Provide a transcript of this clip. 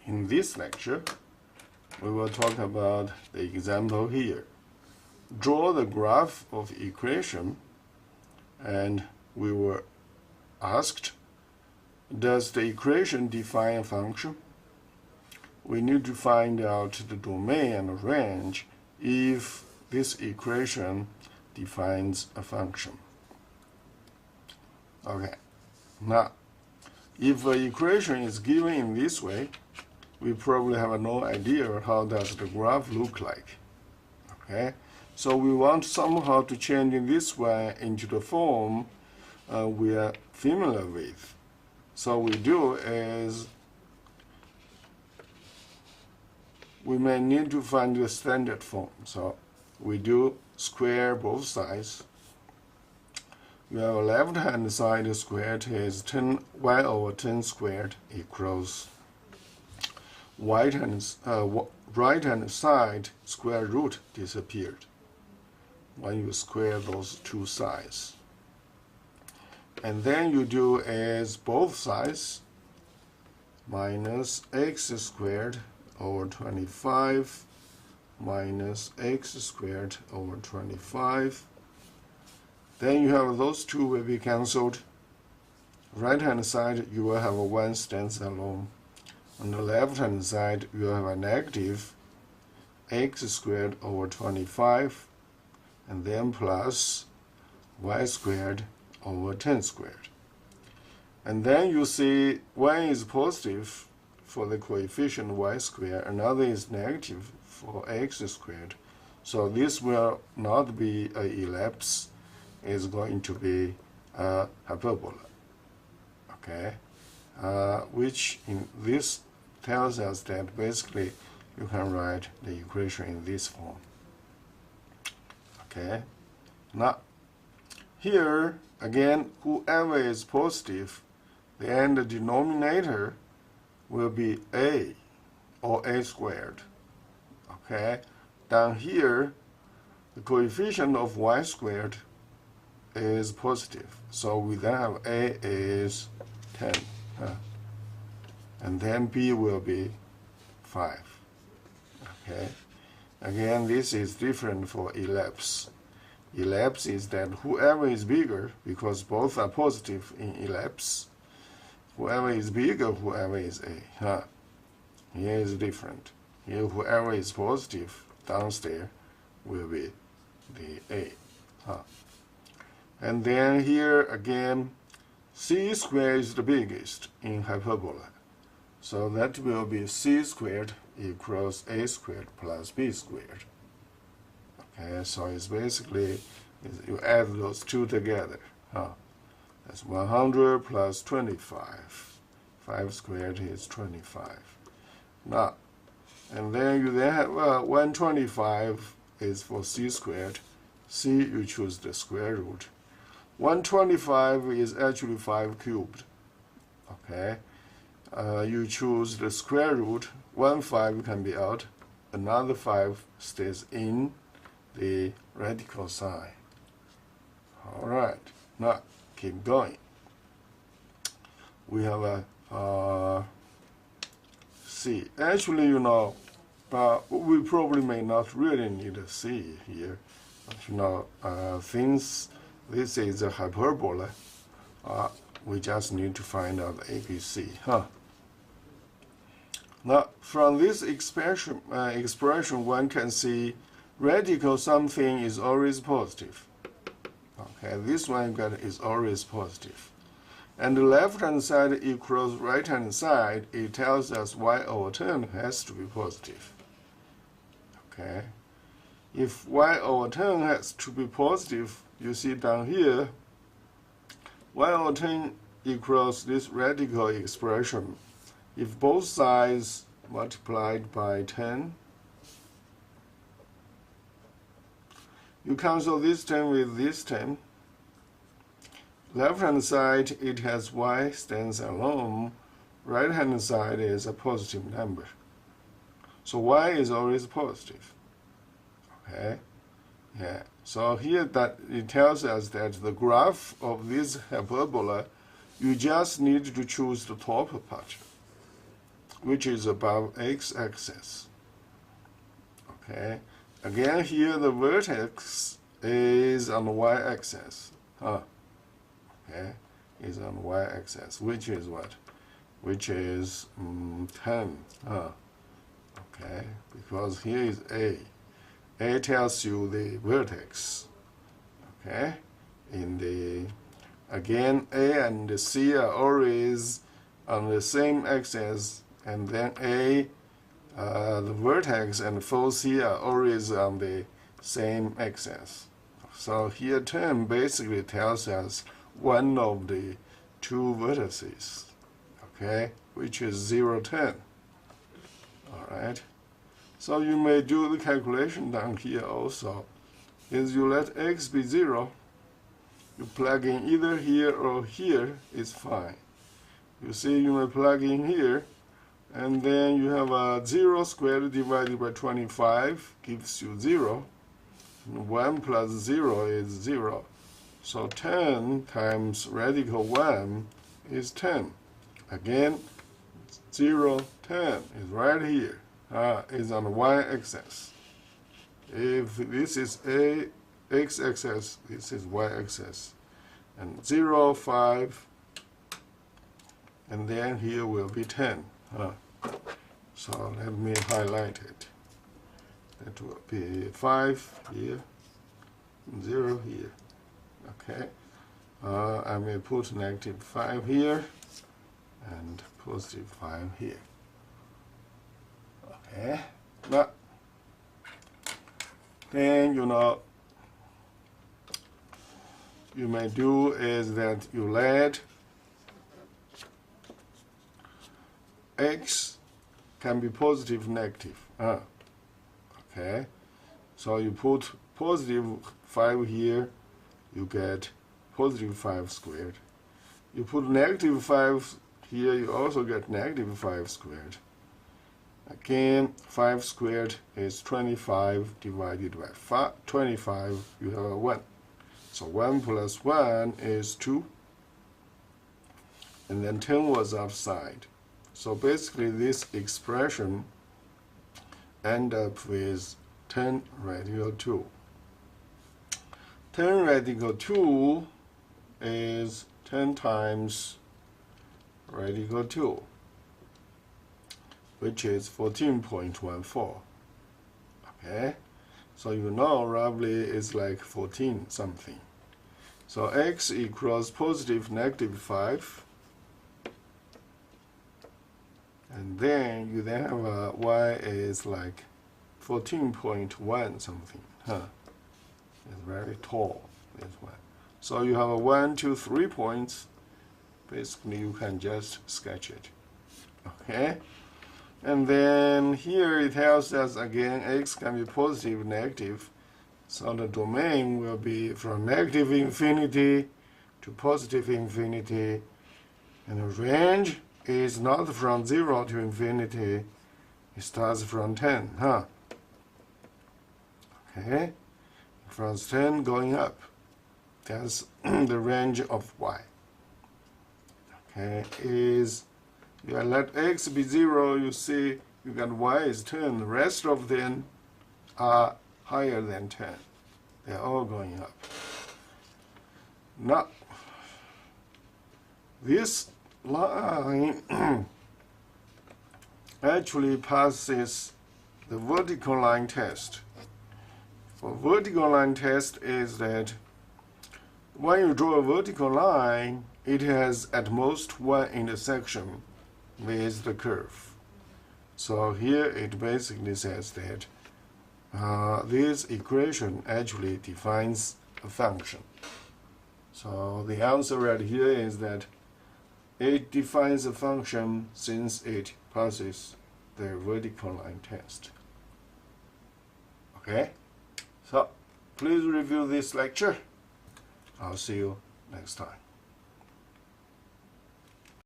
In this lecture, we will talk about the example here. Draw the graph of equation, and we were asked, does the equation define a function? We need to find out the domain and range if this equation defines a function. Okay, now, if the equation is given in this way, we probably have no idea how does the graph look like. Okay, so we want somehow to change this one into the form we are familiar with. So we do is we may need to find the standard form. So we do square both sides. We have a left-hand side squared is 10y over 10 squared equals right-hand side square root disappeared when you square those two sides. And then you do is both sides minus x squared over 25 minus x squared over 25. Then you have those two will be cancelled. Right hand side you will have a 1 stands alone. On the left hand side you will have a negative x squared over 25 and then plus y squared over 10 squared. And then you see one is positive for the coefficient y squared, another is negative for x squared. So this will not be an ellipse, it's going to be a hyperbola. Okay, which in this tells us that basically you can write the equation in this form. Okay, now here again, whoever is positive, then the denominator will be a or a squared. Okay, down here the coefficient of y squared is positive, so we then have a is 10, and then b will be 5. Okay, again this is different for ellipse. Ellipse is that whoever is bigger, because both are positive in ellipse, whoever is bigger, whoever is a. Here is different. Here whoever is positive downstairs will be the a. And then here again, c squared is the biggest in hyperbola. So that will be c squared equals a squared plus b squared. Okay, so it's basically, you add those two together. That's 100 plus 25. 5 squared is 25. Now, and then you then have 125 is for c squared. C, you choose the square root. 125 is actually 5 cubed. Okay, you choose the square root. 1 5 can be out. Another 5 stays in the radical sign. All right, now keep going. We have a C. Actually, you know, we probably may not really need a C here. But, you know, since this is a hyperbola, we just need to find out ABC. Now, from this expression, one can see radical something is always positive. Okay, this one is always positive. And the left-hand side equals right-hand side, it tells us y over 10 has to be positive. Okay, if y over 10 has to be positive, you see down here, y over 10 equals this radical expression. If both sides multiplied by 10, you cancel this 10 with this 10. Left-hand side, it has y stands alone. Right-hand side is a positive number. So y is always positive. Okay? Yeah. So here that it tells us that the graph of this hyperbola, you just need to choose the top part. which is above x-axis. Okay, again here the vertex is on the y-axis. Okay, is on the y-axis, which is what? Which is 10. Okay, because here is A. A tells you the vertex. Okay, in the again A and C are always on the same axis, and then A, the vertex and 4C are always on the same axis. So here 10 basically tells us one of the two vertices, okay, which is 0, 10. Alright, so you may do the calculation down here also. Is you let x be 0, you plug in either here or here is fine. You see, you may plug in here, and then you have a 0 squared divided by 25 gives you 0. 1 plus 0 is 0. So 10 times radical 1 is 10. Again, 0, 10 is right here. Is on the y-axis. If this is a x-axis, this is y-axis. And 0, 5, and then here will be 10. So let me highlight it. That will be 5 here, 0 here. Okay, I may put negative 5 here and positive 5 here. Okay, but then you may do is that you let x can be positive, negative. Okay, so you put positive 5 here, you get positive 5 squared. You put negative 5 here, you also get negative 5 squared. Again, 5 squared is 25 divided by 25, you have a 1. So 1 plus 1 is 2. And then 10 was outside. So basically this expression end up with 10 radical 2. 10 radical 2 is 10 times radical 2, which is 14.14. Okay, so you know roughly it's like 14 something. So x equals positive negative 5, and then you then have a y is like 14.1 something. It's very tall, this one. So you have a 1, 2, 3 points. Basically you can just sketch it. Okay, and then here it tells us again x can be positive, negative. So the domain will be from negative infinity to positive infinity, and the range is not from 0 to infinity, it starts from 10, Okay, from 10 going up. That's the range of y. Okay, is you let x be 0, you see you got y is 10. The rest of them are higher than 10. They're all going up. Now, this line actually passes the vertical line test. For vertical line test is that when you draw a vertical line, it has at most one intersection with the curve. So here it basically says that this equation actually defines a function. So the answer right here is that it defines a function since it passes the vertical line test. Okay? So please review this lecture. I'll see you next time.